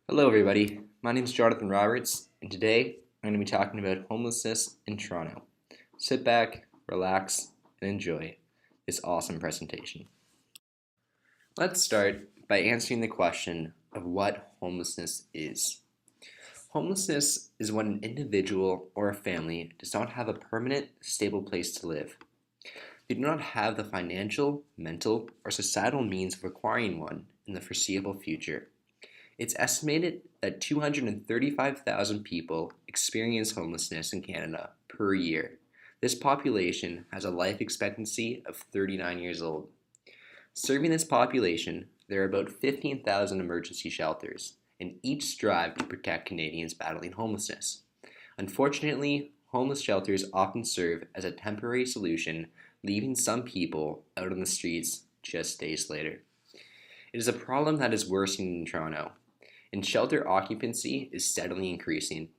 Hello, everybody. My name is Jonathan Roberts, and today I'm going to be talking about homelessness in Toronto. Sit back, relax, and enjoy this awesome presentation. Let's start by answering the question of what homelessness is. Homelessness is when an individual or a family does not have a permanent, stable place to live. They do not have the financial, mental, or societal means of acquiring one in the foreseeable future. It's estimated that 235,000 people experience homelessness in Canada per year. This population has a life expectancy of 39 years old. Serving this population, there are about 15,000 emergency shelters, and each strive to protect Canadians battling homelessness. Unfortunately, homeless shelters often serve as a temporary solution, leaving some people out on the streets just days later. It is a problem that is worsening in Toronto, and shelter occupancy is steadily increasing.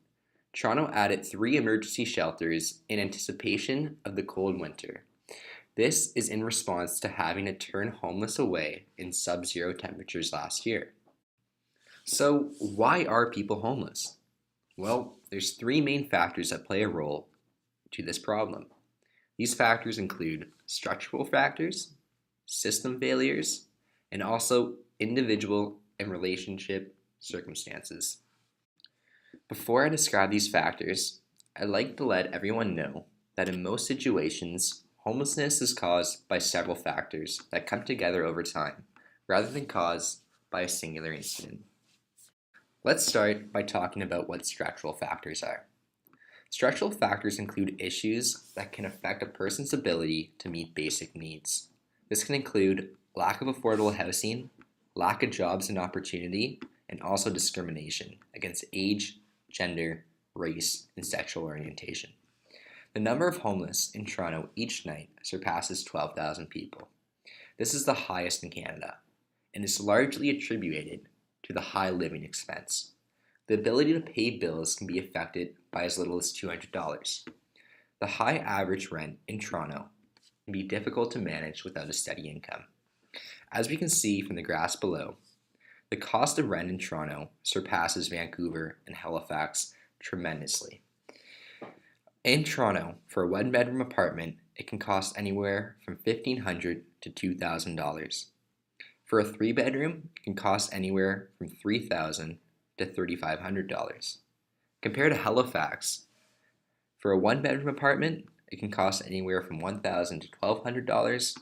Toronto added 3 emergency shelters in anticipation of the cold winter. This is in response to having to turn homeless away in sub-zero temperatures last year. So, why are people homeless? Well, there's 3 main factors that play a role to this problem. These factors include structural factors, system failures, and also individual and relationship circumstances. Before I describe these factors, I'd like to let everyone know that in most situations, homelessness is caused by several factors that come together over time, rather than caused by a singular incident. Let's start by talking about what structural factors are. Structural factors include issues that can affect a person's ability to meet basic needs. This can include lack of affordable housing, lack of jobs and opportunity, and also discrimination against age, gender, race, and sexual orientation. The number of homeless in Toronto each night surpasses 12,000 people. This is the highest in Canada, and is largely attributed to the high living expense. The ability to pay bills can be affected by as little as $200. The high average rent in Toronto can be difficult to manage without a steady income. As we can see from the graphs below, the cost of rent in Toronto surpasses Vancouver and Halifax tremendously. In Toronto, for a one-bedroom apartment, it can cost anywhere from $1,500 to $2,000. For a 3-bedroom, it can cost anywhere from $3,000 to $3,500. Compared to Halifax, for a one-bedroom apartment, it can cost anywhere from $1,000 to $1,200,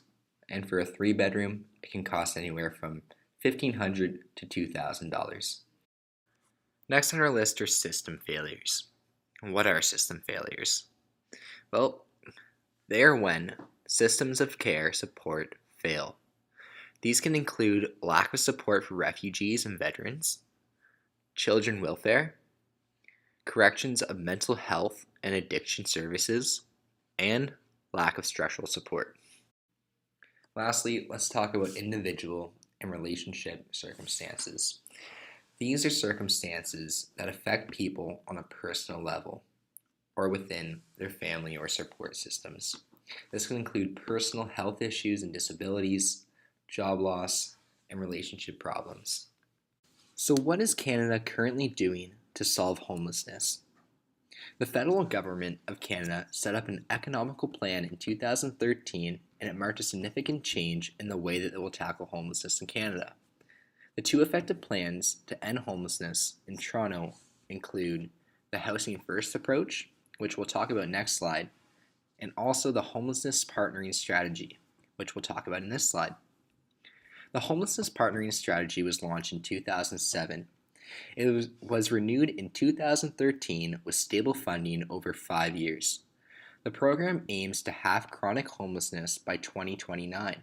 and for a 3-bedroom, it can cost anywhere from $1,500 to $2,000. Next on our list are system failures. What are system failures? Well, they are when systems of care support fail. These can include lack of support for refugees and veterans, children welfare, corrections of mental health and addiction services, and lack of structural support. Lastly, let's talk about individual and relationship circumstances. These are circumstances that affect people on a personal level or within their family or support systems. This can include personal health issues and disabilities, job loss, and relationship problems. So what is Canada currently doing to solve homelessness? The federal government of Canada set up an economical plan in 2013, and it marked a significant change in the way that it will tackle homelessness in Canada. The 2 effective plans to end homelessness in Toronto include the Housing First approach, which we'll talk about next slide, and also the Homelessness Partnering Strategy, which we'll talk about in this slide. The Homelessness Partnering Strategy was launched in 2007. It was renewed in 2013 with stable funding over 5 years. The program aims to halve chronic homelessness by 2029.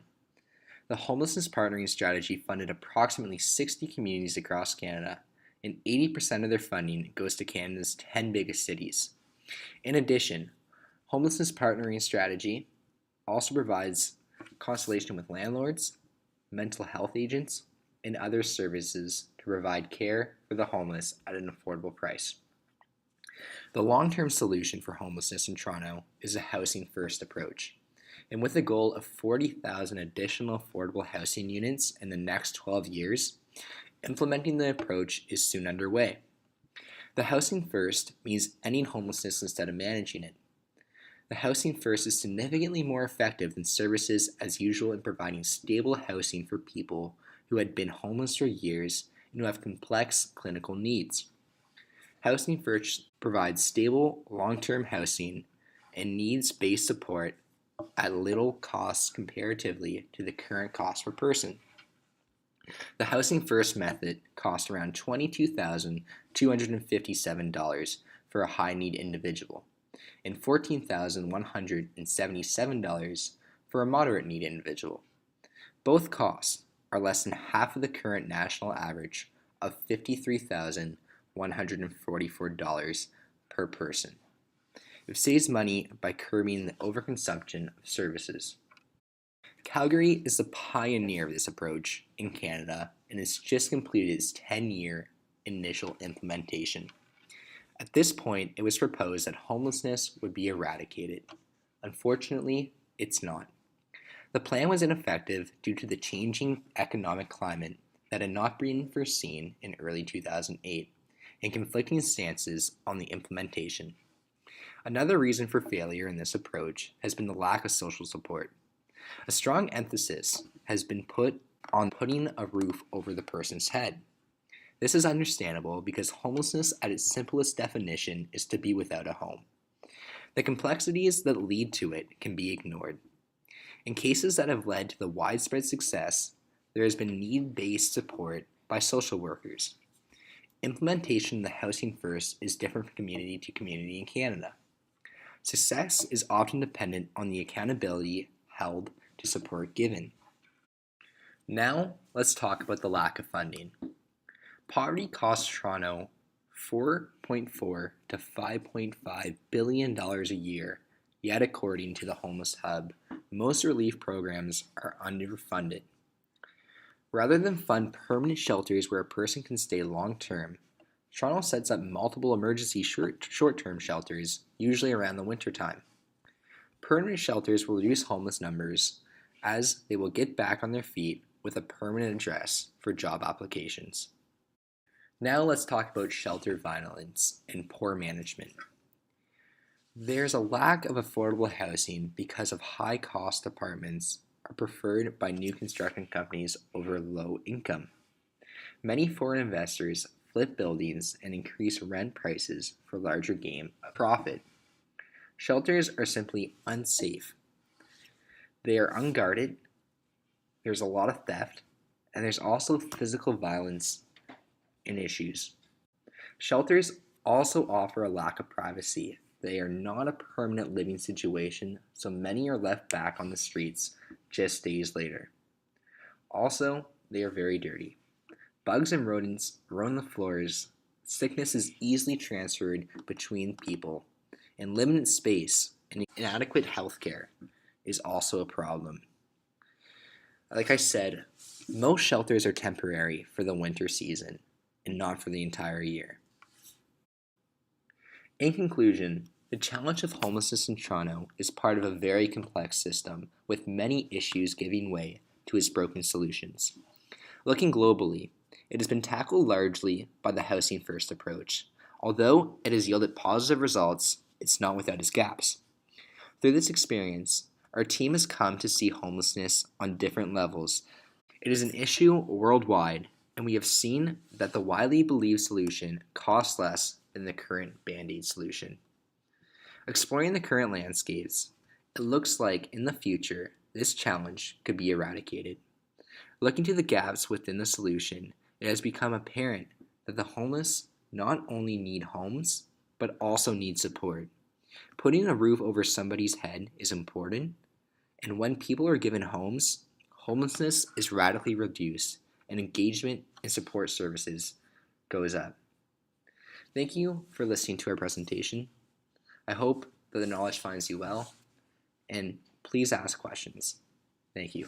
The Homelessness Partnering Strategy funded approximately 60 communities across Canada, and 80% of their funding goes to Canada's 10 biggest cities. In addition, Homelessness Partnering Strategy also provides consultation with landlords, mental health agents, and other services to provide care for the homeless at an affordable price. The long-term solution for homelessness in Toronto is a Housing First approach, and with a goal of 40,000 additional affordable housing units in the next 12 years, Implementing the approach is soon underway. The housing first means ending homelessness instead of managing it. The housing first is significantly more effective than services as usual in providing stable housing for people who had been homeless for years and who have complex clinical needs. Housing first provides stable, long-term housing and needs-based support at little cost comparatively to the current cost per person. The Housing First method costs around $22,257 for a high-need individual and $14,177 for a moderate-need individual. Both costs are less than half of the current national average of $53,144 per person. It saves money by curbing the overconsumption of services. Calgary is the pioneer of this approach in Canada and has just completed its 10-year initial implementation. At this point, it was proposed that homelessness would be eradicated. Unfortunately, it's not. The plan was ineffective due to the changing economic climate that had not been foreseen in early 2008 and conflicting stances on the implementation. Another reason for failure in this approach has been the lack of social support. A strong emphasis has been put on putting a roof over the person's head. This is understandable because homelessness at its simplest definition is to be without a home. The complexities that lead to it can be ignored. In cases that have led to the widespread success, there has been need-based support by social workers. Implementation of the Housing First is different from community to community in Canada. Success is often dependent on the accountability held to support given. Now, let's talk about the lack of funding. Poverty costs Toronto $4.4 to $5.5 billion a year, yet according to the Homeless Hub, most relief programs are underfunded. Rather than fund permanent shelters where a person can stay long-term, Toronto sets up multiple emergency short-term shelters, usually around the wintertime. Permanent shelters will reduce homeless numbers as they will get back on their feet with a permanent address for job applications. Now let's talk about shelter violence and poor management. There's a lack of affordable housing because of high-cost apartments are preferred by new construction companies over low income. Many foreign investors flip buildings and increase rent prices for larger gain of profit. Shelters are simply unsafe. They are unguarded, there's a lot of theft, and there's also physical violence and issues. Shelters also offer a lack of privacy. They are not a permanent living situation, so many are left back on the streets just days later. Also, they are very dirty. Bugs and rodents roam the floors, sickness is easily transferred between people, and limited space and inadequate health care is also a problem. Like I said, most shelters are temporary for the winter season and not for the entire year. In conclusion, the challenge of homelessness in Toronto is part of a very complex system with many issues giving way to its broken solutions. Looking globally, it has been tackled largely by the Housing First approach. Although it has yielded positive results, it's not without its gaps. Through this experience, our team has come to see homelessness on different levels. It is an issue worldwide, and we have seen that the widely believed solution costs less than the current Band-Aid solution. Exploring the current landscapes, it looks like in the future this challenge could be eradicated. Looking to the gaps within the solution, it has become apparent that the homeless not only need homes, but also need support. Putting a roof over somebody's head is important, and when people are given homes, homelessness is radically reduced and engagement in support services goes up. Thank you for listening to our presentation. I hope that the knowledge finds you well, and please ask questions. Thank you.